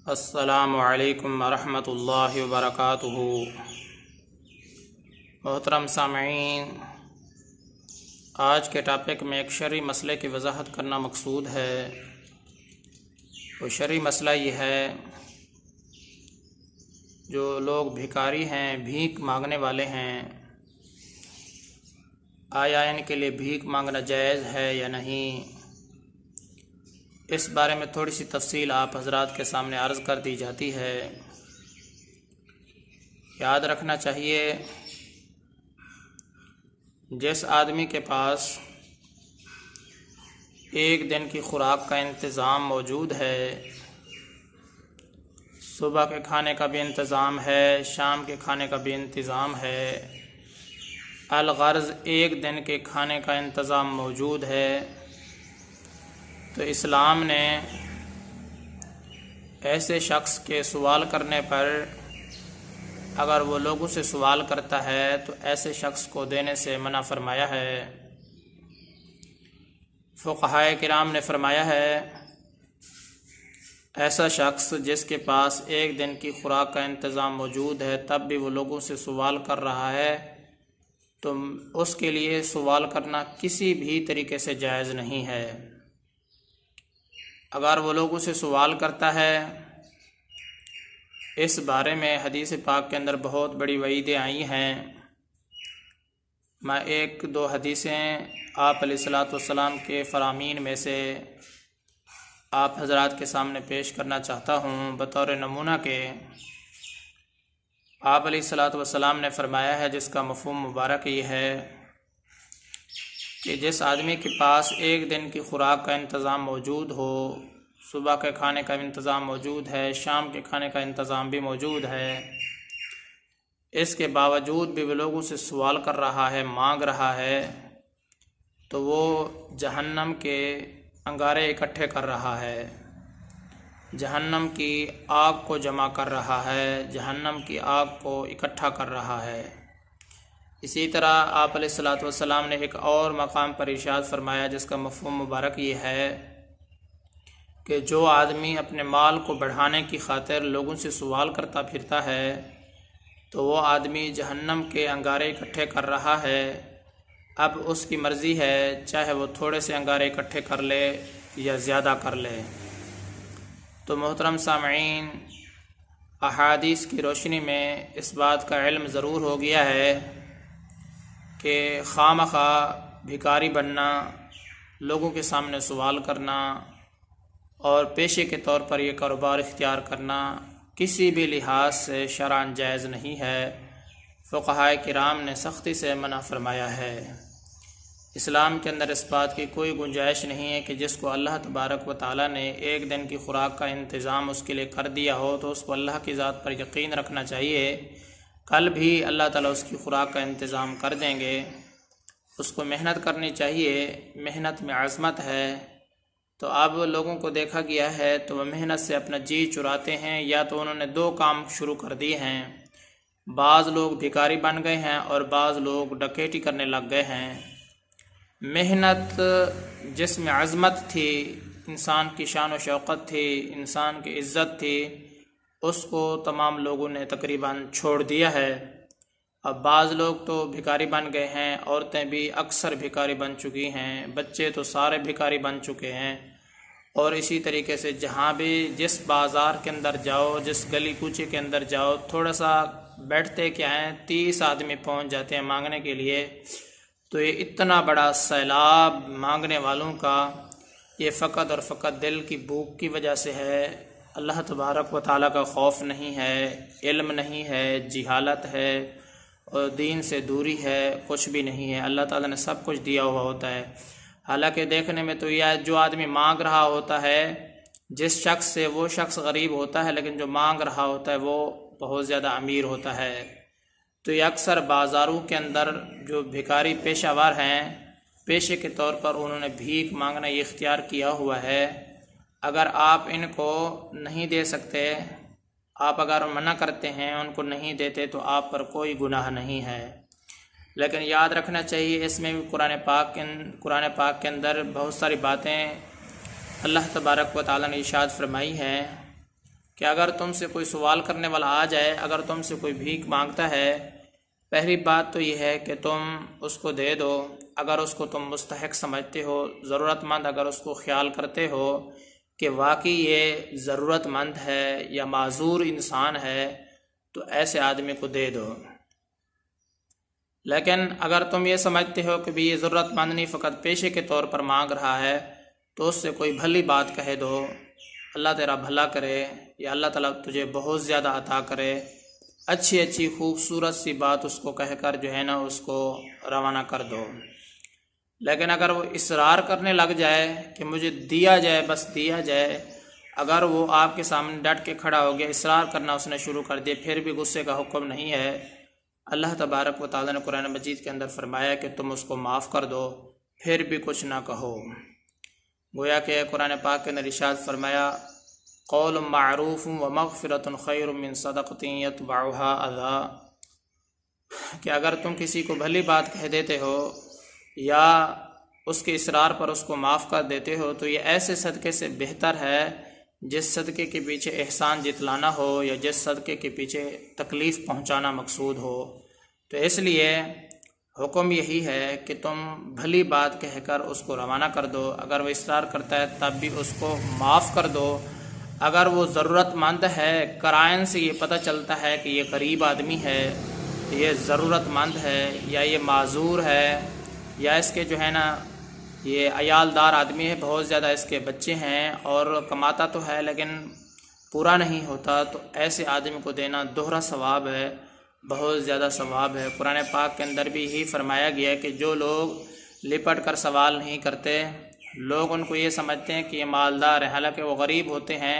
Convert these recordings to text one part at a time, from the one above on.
السلام علیکم ورحمۃ اللہ وبرکاتہ۔ محترم سامعین، آج کے ٹاپک میں ایک شرعی مسئلے کی وضاحت کرنا مقصود ہے۔ وہ شرعی مسئلہ یہ ہے، جو لوگ بھکاری ہیں، بھیک مانگنے والے ہیں، آیا ان کے لیے بھیک مانگنا جائز ہے یا نہیں؟ اس بارے میں تھوڑی سی تفصیل آپ حضرات کے سامنے عرض کر دی جاتی ہے۔ یاد رکھنا چاہیے، جس آدمی کے پاس ایک دن کی خوراک کا انتظام موجود ہے، صبح کے کھانے کا بھی انتظام ہے، شام کے کھانے کا بھی انتظام ہے، الغرض ایک دن کے کھانے کا انتظام موجود ہے، تو اسلام نے ایسے شخص کے سوال کرنے پر، اگر وہ لوگوں سے سوال کرتا ہے تو ایسے شخص کو دینے سے منع فرمایا ہے۔ فقہائے کرام نے فرمایا ہے، ایسا شخص جس کے پاس ایک دن کی خوراک کا انتظام موجود ہے، تب بھی وہ لوگوں سے سوال کر رہا ہے، تو اس کے لیے سوال کرنا کسی بھی طریقے سے جائز نہیں ہے۔ اگر وہ لوگوں سے سوال کرتا ہے، اس بارے میں حدیث پاک کے اندر بہت بڑی وعیدیں آئی ہیں۔ میں ایک دو حدیثیں آپ علیہ الصلاۃ والسلام کے فرامین میں سے آپ حضرات کے سامنے پیش کرنا چاہتا ہوں بطور نمونہ کے۔ آپ علیہ الصلاۃ والسلام نے فرمایا ہے، جس کا مفہوم مبارک یہ ہے کہ جس آدمی کے پاس ایک دن کی خوراک کا انتظام موجود ہو، صبح کے کھانے کا انتظام موجود ہے، شام کے کھانے کا انتظام بھی موجود ہے، اس کے باوجود بھی وہ لوگوں سے سوال کر رہا ہے، مانگ رہا ہے، تو وہ جہنم کے انگارے اکٹھے کر رہا ہے، جہنم کی آگ کو جمع کر رہا ہے، جہنم کی آگ کو اکٹھا کر رہا ہے۔ اسی طرح آپ علیہ الصلاۃ والسلام نے ایک اور مقام پر ارشاد فرمایا، جس کا مفہوم مبارک یہ ہے کہ جو آدمی اپنے مال کو بڑھانے کی خاطر لوگوں سے سوال کرتا پھرتا ہے، تو وہ آدمی جہنم کے انگارے اکٹھے کر رہا ہے۔ اب اس کی مرضی ہے، چاہے وہ تھوڑے سے انگارے اکٹھے کر لے یا زیادہ کر لے۔ تو محترم سامعین، احادیث کی روشنی میں اس بات کا علم ضرور ہو گیا ہے کہ خواہ مخواہ بھکاری بننا، لوگوں کے سامنے سوال کرنا اور پیشے کے طور پر یہ کاروبار اختیار کرنا کسی بھی لحاظ سے شرعاً جائز نہیں ہے۔ فقہائے کرام نے سختی سے منع فرمایا ہے۔ اسلام کے اندر اس بات کی کوئی گنجائش نہیں ہے کہ جس کو اللہ تبارک و تعالیٰ نے ایک دن کی خوراک کا انتظام اس کے لیے کر دیا ہو، تو اس کو اللہ کی ذات پر یقین رکھنا چاہیے، کل بھی اللہ تعالیٰ اس کی خوراک کا انتظام کر دیں گے۔ اس کو محنت کرنی چاہیے، محنت میں عظمت ہے۔ تو اب لوگوں کو دیکھا گیا ہے تو وہ محنت سے اپنا جی چراتے ہیں، یا تو انہوں نے دو کام شروع کر دیے ہیں، بعض لوگ بھکاری بن گئے ہیں اور بعض لوگ ڈکیتی کرنے لگ گئے ہیں۔ محنت جس میں عظمت تھی، انسان کی شان و شوقت تھی، انسان کی عزت تھی، اس کو تمام لوگوں نے تقریباً چھوڑ دیا ہے۔ اب بعض لوگ تو بھکاری بن گئے ہیں، عورتیں بھی اکثر بھکاری بن چکی ہیں، بچے تو سارے بھکاری بن چکے ہیں، اور اسی طریقے سے جہاں بھی جس بازار کے اندر جاؤ، جس گلی کوچے کے اندر جاؤ، تھوڑا سا بیٹھتے کیا ہیں، 30 آدمی پہنچ جاتے ہیں مانگنے کے لیے۔ تو یہ اتنا بڑا سیلاب مانگنے والوں کا، یہ فقط اور فقط دل کی بھوک کی وجہ سے ہے۔ اللہ تبارک و تعالیٰ کا خوف نہیں ہے، علم نہیں ہے، جہالت ہے اور دین سے دوری ہے، کچھ بھی نہیں ہے۔ اللہ تعالیٰ نے سب کچھ دیا ہوا ہوتا ہے۔ حالانکہ دیکھنے میں تو یہ جو آدمی مانگ رہا ہوتا ہے، جس شخص سے، وہ شخص غریب ہوتا ہے، لیکن جو مانگ رہا ہوتا ہے وہ بہت زیادہ امیر ہوتا ہے۔ تو یہ اکثر بازاروں کے اندر جو بھکاری پیشہ ور ہیں، پیشے کے طور پر انہوں نے بھیک مانگنا یہ اختیار کیا ہوا ہے۔ اگر آپ ان کو نہیں دے سکتے، آپ اگر منع کرتے ہیں، ان کو نہیں دیتے، تو آپ پر کوئی گناہ نہیں ہے۔ لیکن یاد رکھنا چاہیے، اس میں بھی قرآن پاک کے اندر بہت ساری باتیں اللہ تبارک و تعالیٰ نے ارشاد فرمائی ہیں کہ اگر تم سے کوئی سوال کرنے والا آ جائے، اگر تم سے کوئی بھیک مانگتا ہے، پہلی بات تو یہ ہے کہ تم اس کو دے دو اگر اس کو تم مستحق سمجھتے ہو، ضرورت مند اگر اس کو خیال کرتے ہو کہ واقعی یہ ضرورت مند ہے یا معذور انسان ہے، تو ایسے آدمی کو دے دو۔ لیکن اگر تم یہ سمجھتے ہو کہ بھی یہ ضرورت مند نہیں، فقط پیشے کے طور پر مانگ رہا ہے، تو اس سے کوئی بھلی بات کہہ دو، اللہ تیرا بھلا کرے یا اللہ تعالیٰ تجھے بہت زیادہ عطا کرے، اچھی اچھی خوبصورت سی بات اس کو کہہ کر جو ہے نا اس کو روانہ کر دو۔ لیکن اگر وہ اصرار کرنے لگ جائے کہ مجھے دیا جائے، بس دیا جائے، اگر وہ آپ کے سامنے ڈٹ کے کھڑا ہو گیا، اصرار کرنا اس نے شروع کر دیا، پھر بھی غصے کا حکم نہیں ہے، اللہ تبارک و تعالیٰ نے قرآن مجید کے اندر فرمایا کہ تم اس کو معاف کر دو، پھر بھی کچھ نہ کہو۔ گویا کہ قرآن پاک کے اندر ارشاد فرمایا قول معروف و مغفرۃ خیر من صدقۃ یتبعها اذی، کہ اگر تم کسی کو بھلی بات کہہ دیتے ہو یا اس کے اصرار پر اس کو معاف کر دیتے ہو، تو یہ ایسے صدقے سے بہتر ہے جس صدقے کے پیچھے احسان جتلانا ہو یا جس صدقے کے پیچھے تکلیف پہنچانا مقصود ہو۔ تو اس لیے حکم یہی ہے کہ تم بھلی بات کہہ کر اس کو روانہ کر دو، اگر وہ اصرار کرتا ہے تب بھی اس کو معاف کر دو۔ اگر وہ ضرورت مند ہے، قرائن سے یہ پتہ چلتا ہے کہ یہ غریب آدمی ہے، یہ ضرورت مند ہے، یا یہ معذور ہے، یا اس کے جو ہے نا یہ عیالدار آدمی ہے، بہت زیادہ اس کے بچے ہیں اور کماتا تو ہے لیکن پورا نہیں ہوتا، تو ایسے آدمی کو دینا دوہرا ثواب ہے، بہت زیادہ ثواب ہے۔ قرآن پاک کے اندر بھی یہی فرمایا گیا ہے کہ جو لوگ لپٹ کر سوال نہیں کرتے، لوگ ان کو یہ سمجھتے ہیں کہ یہ مالدار ہیں، حالانکہ وہ غریب ہوتے ہیں،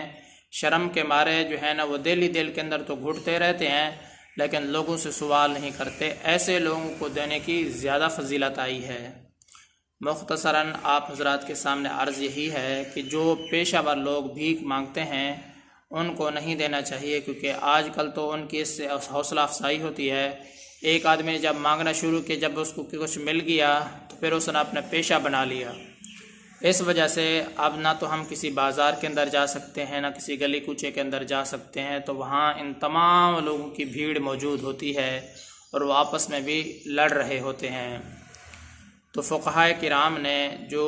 شرم کے مارے جو ہے نا وہ دل کے اندر تو گھٹتے رہتے ہیں لیکن لوگوں سے سوال نہیں کرتے، ایسے لوگوں کو دینے کی زیادہ فضیلت آئی ہے۔ مختصراً آپ حضرات کے سامنے عرض یہی ہے کہ جو پیشہ ور لوگ بھیک مانگتے ہیں ان کو نہیں دینا چاہیے، کیونکہ آج کل تو ان کی اس سے حوصلہ افزائی ہوتی ہے۔ ایک آدمی نے جب مانگنا شروع کیا، جب اس کو کچھ مل گیا تو پھر اس نے اپنا پیشہ بنا لیا۔ اس وجہ سے اب نہ تو ہم کسی بازار کے اندر جا سکتے ہیں، نہ کسی گلی کوچے کے اندر جا سکتے ہیں، تو وہاں ان تمام لوگوں کی بھیڑ موجود ہوتی ہے اور وہ آپس میں بھی لڑ رہے ہوتے ہیں۔ تو فقہائے کرام نے جو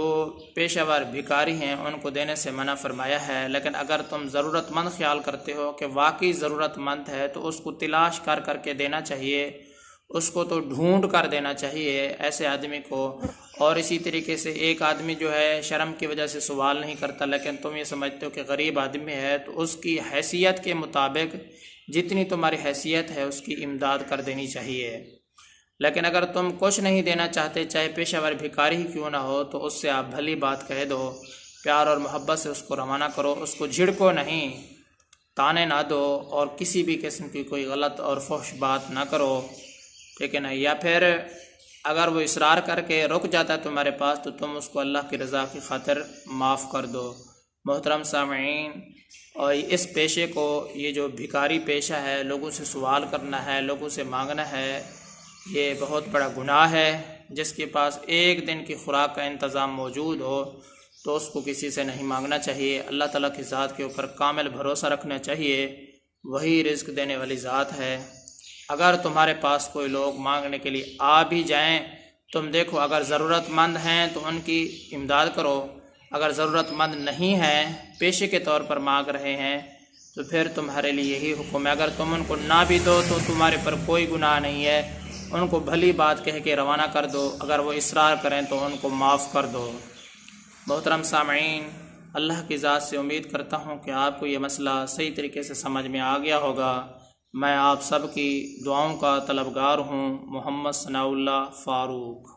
پیشہ ور بھکاری ہیں ان کو دینے سے منع فرمایا ہے، لیکن اگر تم ضرورت مند خیال کرتے ہو کہ واقعی ضرورت مند ہے تو اس کو تلاش کر کر کے دینا چاہیے، اس کو تو ڈھونڈ کر دینا چاہیے ایسے آدمی کو۔ اور اسی طریقے سے ایک آدمی جو ہے شرم کی وجہ سے سوال نہیں کرتا، لیکن تم یہ سمجھتے ہو کہ غریب آدمی ہے، تو اس کی حیثیت کے مطابق جتنی تمہاری حیثیت ہے اس کی امداد کر دینی چاہیے۔ لیکن اگر تم کچھ نہیں دینا چاہتے، چاہے پیشہ ور بھکاری ہی کیوں نہ ہو، تو اس سے آپ بھلی بات کہہ دو، پیار اور محبت سے اس کو روانہ کرو، اس کو جھڑکو نہیں، تانے نہ دو اور کسی بھی قسم کی کوئی غلط اور فحش بات نہ کرو، ٹھیک ہے نا۔ یا پھر اگر وہ اصرار کر کے رک جاتا ہے تمہارے پاس تو تم اس کو اللہ کی رضا کی خاطر معاف کر دو۔ محترم سامعین، اور اس پیشے کو، یہ جو بھکاری پیشہ ہے، لوگوں سے سوال کرنا ہے، لوگوں سے مانگنا ہے، یہ بہت بڑا گناہ ہے۔ جس کے پاس ایک دن کی خوراک کا انتظام موجود ہو تو اس کو کسی سے نہیں مانگنا چاہیے، اللہ تعالیٰ کی ذات کے اوپر کامل بھروسہ رکھنا چاہیے، وہی رزق دینے والی ذات ہے۔ اگر تمہارے پاس کوئی لوگ مانگنے کے لیے آ بھی جائیں، تم دیکھو اگر ضرورت مند ہیں تو ان کی امداد کرو، اگر ضرورت مند نہیں ہیں، پیشے کے طور پر مانگ رہے ہیں، تو پھر تمہارے لیے یہی حکم ہے، اگر تم ان کو نہ بھی دو تو تمہارے پر کوئی گناہ نہیں ہے، ان کو بھلی بات کہہ کے روانہ کر دو، اگر وہ اصرار کریں تو ان کو معاف کر دو۔ محترم سامعین، اللہ کی ذات سے امید کرتا ہوں کہ آپ کو یہ مسئلہ صحیح طریقے سے سمجھ میں آ گیا ہوگا۔ میں آپ سب کی دعاؤں کا طلبگار ہوں۔ محمد ثناء اللہ فاروق۔